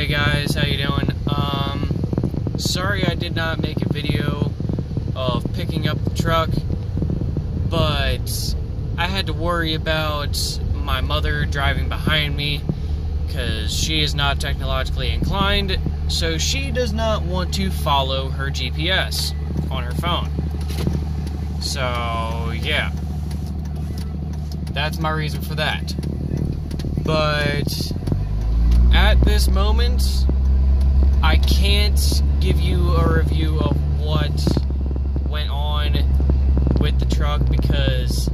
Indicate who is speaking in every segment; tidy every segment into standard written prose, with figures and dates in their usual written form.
Speaker 1: Hey guys, how you doing? Sorry I did not make a video of picking up the truck, but I had to worry about my mother driving behind me because she is not technologically inclined, so she does not want to follow her GPS on her phone. So, yeah. That's my reason for that. But at this moment, I can't give you a review of what went on with the truck because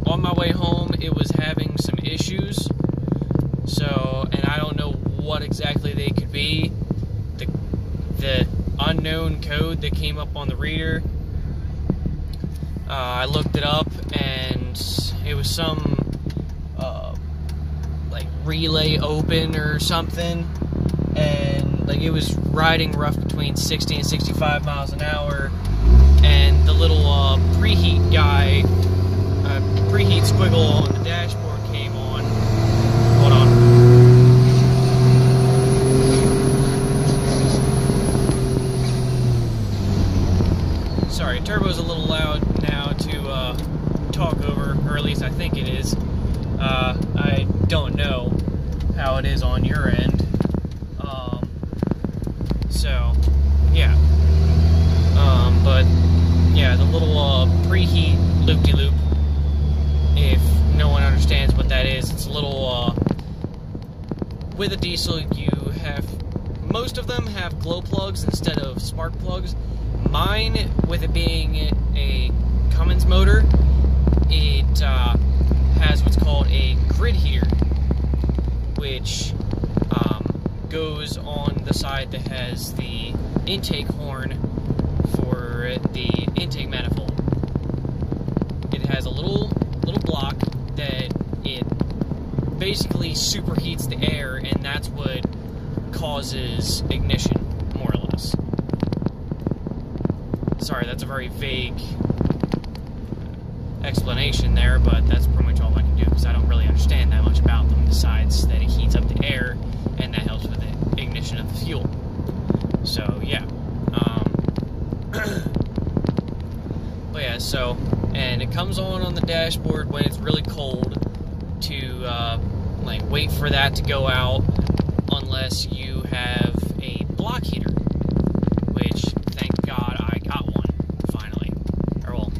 Speaker 1: on my way home it was having some issues. So, and I don't know what exactly they could be. The unknown code that came up on the reader, I looked it up and it was some like relay open or something, and like it was riding rough between 60 and 65 miles an hour, and the little preheat guy, preheat squiggle on the dashboard came on. Hold on. Sorry, turbo's a little loud now to talk over, or at least I think it is. I don't know how it is on your end. So, yeah. But, yeah, the little preheat loop-de-loop, if no one understands what that is, it's a little, with a diesel, you have, most of them have glow plugs instead of spark plugs. Mine, with it being a Cummins motor, it has what's called a grid heater, which goes on the side that has the intake horn for the intake manifold. It has a little block that it basically superheats the air, and that's what causes ignition, more or less. Sorry, that's a very vague explanation there, but that's pretty much all I can do because I don't really understand that much about them besides that it heats up the air and that helps with the ignition of the fuel. So, yeah. But yeah, so, and it comes on the dashboard when it's really cold to, like, wait for that to go out unless you have a block heater, which, thank God, I got one, finally. Or, well,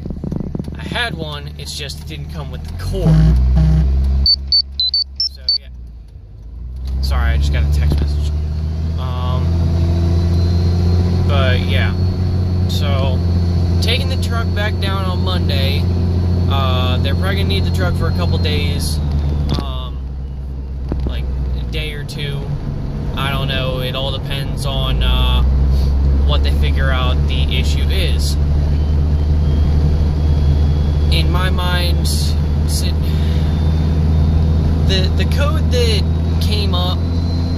Speaker 1: I had one, it's just it didn't come with the cord. So, yeah. Sorry, I just got a text message. But, yeah. So, taking the truck back down on Monday, they're probably gonna need the truck for a couple days, like a day or two. I don't know, it all depends on what they figure out the issue is. In my mind, the code that came up,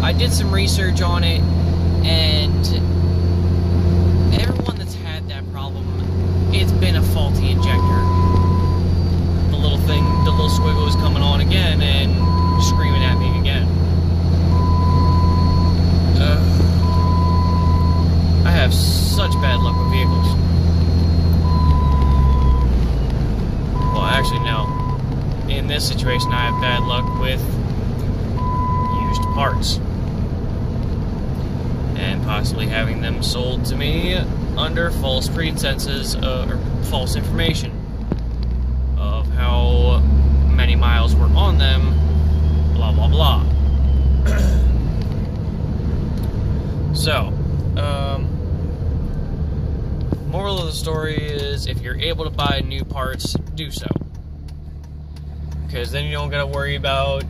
Speaker 1: I did some research on it, and everyone that's had that problem, it's been a faulty injector. The little thing, the little squiggle is coming on again and screaming at me again. I have such bad luck with vehicles. Well, actually, no. In this situation, I have bad luck with used parts. And possibly having them sold to me under false pretenses, or false information of how many miles were on them, blah, blah, blah. So, moral of the story is, if you're able to buy new parts, do so. Because then you don't gotta worry about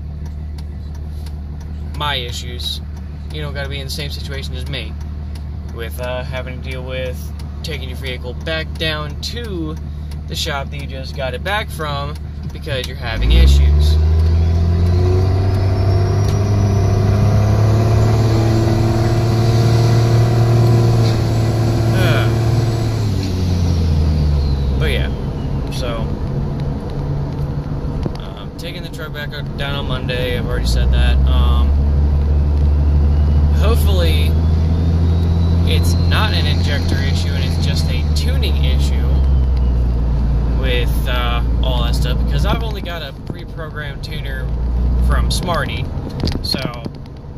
Speaker 1: my issues. You don't gotta be in the same situation as me, with having to deal with taking your vehicle back down to the shop that you just got it back from because you're having issues. But yeah, so taking the truck back down on Monday. I've already said that. not an injector issue and it's just a tuning issue with all that stuff, because I've only got a pre-programmed tuner from Smarty, so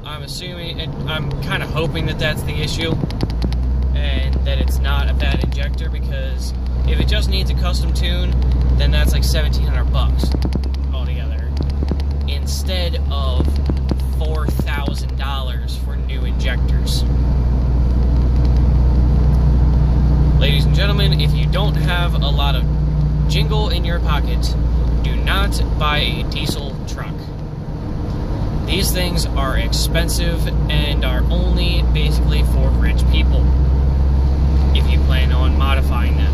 Speaker 1: I'm assuming, I'm kind of hoping that that's the issue and that it's not a bad injector, because if it just needs a custom tune, then that's like $1,700 altogether, instead of $4,000 for new injectors. Ladies and gentlemen, if you don't have a lot of jingle in your pocket, do not buy a diesel truck. These things are expensive and are only basically for rich people, if you plan on modifying them.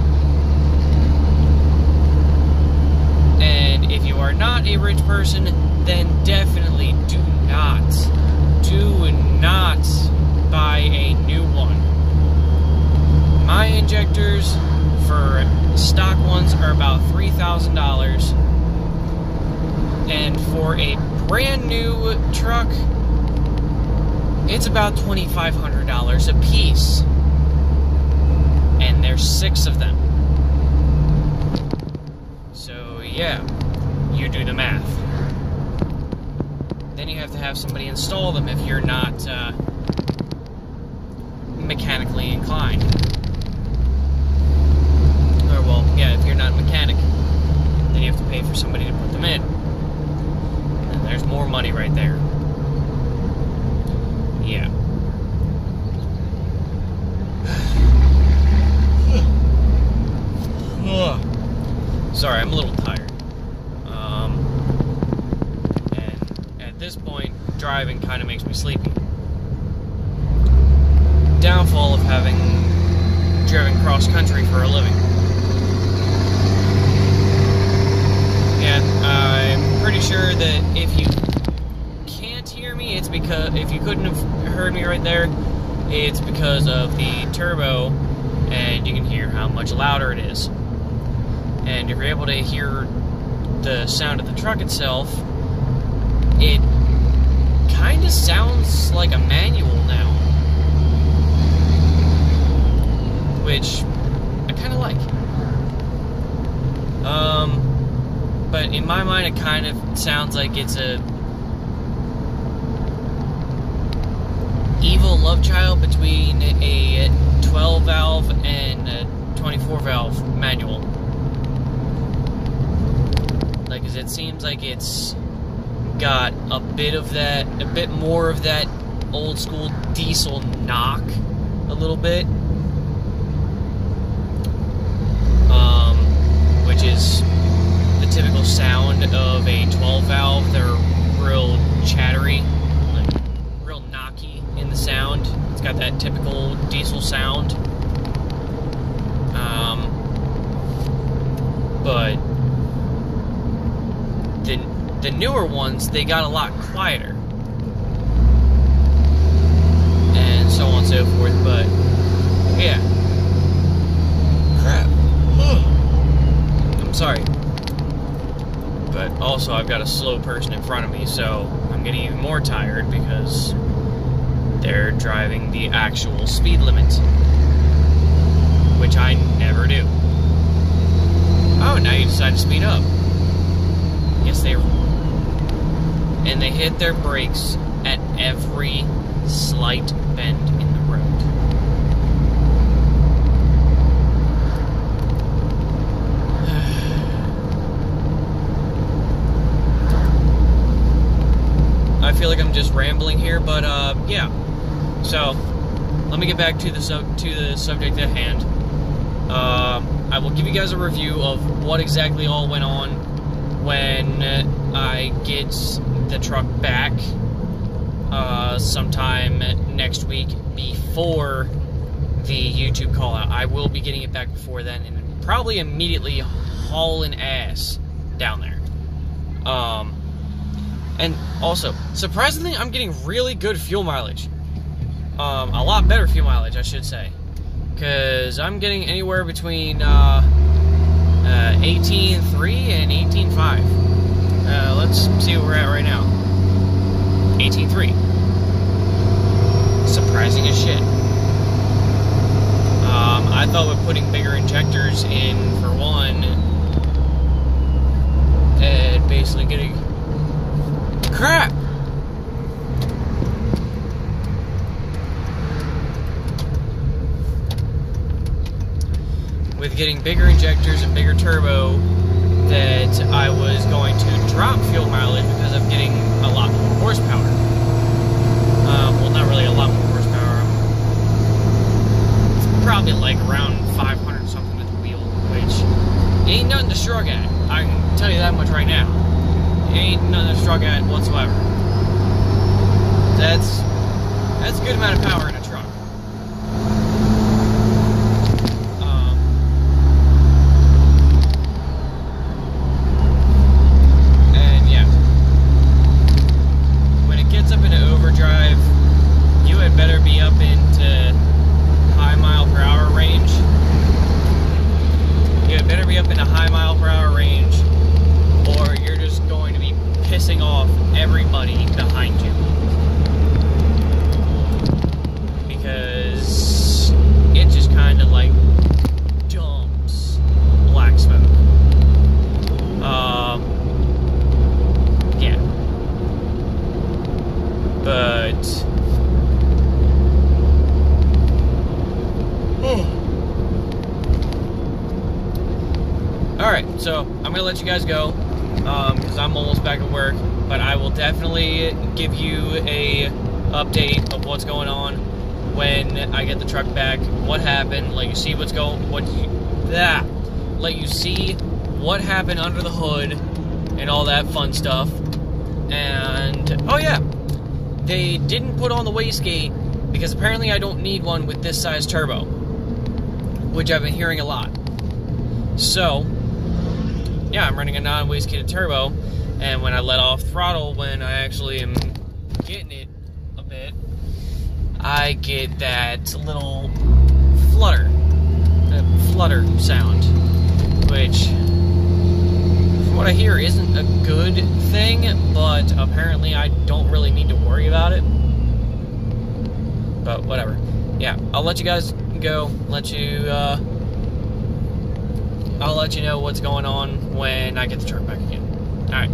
Speaker 1: And if you are not a rich person, then definitely do not buy a new one. My injectors for stock ones are about $3,000, and for a brand new truck, it's about $2,500 a piece, and there's 6 of them. So yeah, you do the math. Then you have to have somebody install them if you're not mechanically inclined. Or, well, yeah, if you're not a mechanic, then you have to pay for somebody to put them in. And there's more money right there. Yeah. Sorry, I'm a little tired. And at this point, driving kind of makes me sleepy. Downfall of having driven cross country for a living. And I'm pretty sure that if you can't hear me, it's because, if you couldn't have heard me right there, it's because of the turbo, and you can hear how much louder it is. And if you're able to hear the sound of the truck itself, it kind of sounds like a manual now, which I kind of like. But in my mind, it kind of sounds like it's a evil love child between a 12-valve and a 24-valve manual. Like, 'cause it seems like it's got a bit of that, a bit more of that old school diesel knock, a little bit. Which is the typical sound of a 12-valve. They're real chattery, like real knocky in the sound. It's got that typical diesel sound. But the newer ones, they got a lot quieter, and so on and so forth. But yeah, crap. I'm sorry, but also I've got a slow person in front of me, so I'm getting even more tired because they're driving the actual speed limit, which I never do. Oh, now you decide to speed up. Yes, and they hit their brakes at every slight bend in the road. I feel like I'm just rambling here, but yeah. So let me get back to the subject at hand. I will give you guys a review of what exactly all went on when I get the truck back sometime next week before the YouTube call out. I will be getting it back before then and probably immediately hauling ass down there. And also, surprisingly, I'm getting really good fuel mileage. A lot better fuel mileage, I should say. Because I'm getting anywhere between 18.3 and 18.5. Let's see where we're at right now. 18.3. Surprising as shit. I thought with putting bigger injectors in, for one, and basically getting... Crap! With getting bigger injectors and bigger turbo, that I was going to drop fuel mileage because I'm getting a lot more horsepower. Well, not really a lot more horsepower. It's probably like around 500 something at the wheel, which ain't nothing to shrug at. I can tell you that much right now. Ain't nothing to shrug at whatsoever. That's a good amount of power in a truck. And yeah, when it gets up into overdrive, you had better be up into high mile per hour range. You had better be up into high mile per hour range, or you're just going to be pissing off everybody behind you. Because it just kind of like dumps black smoke. Yeah. But alright, so I'm gonna let you guys go, because I'm almost back at work, but I will definitely give you a update of what's going on when I get the truck back, what happened, let you see what's going, let you see what happened under the hood, and all that fun stuff. And, oh yeah, they didn't put on the wastegate, because apparently I don't need one with this size turbo, which I've been hearing a lot. So, yeah, I'm running a non-wastegated turbo, and when I let off throttle, when I actually am getting it a bit, I get that little flutter sound, which, from what I hear, isn't a good thing, but apparently I don't really need to worry about it. But whatever. Yeah, I'll let you guys go, I'll let you know what's going on when I get the truck back again. Alright.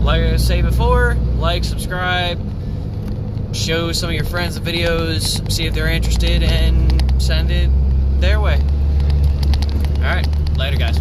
Speaker 1: Like I said before, like, subscribe, show some of your friends the videos, see if they're interested, and send it their way. Alright, later guys.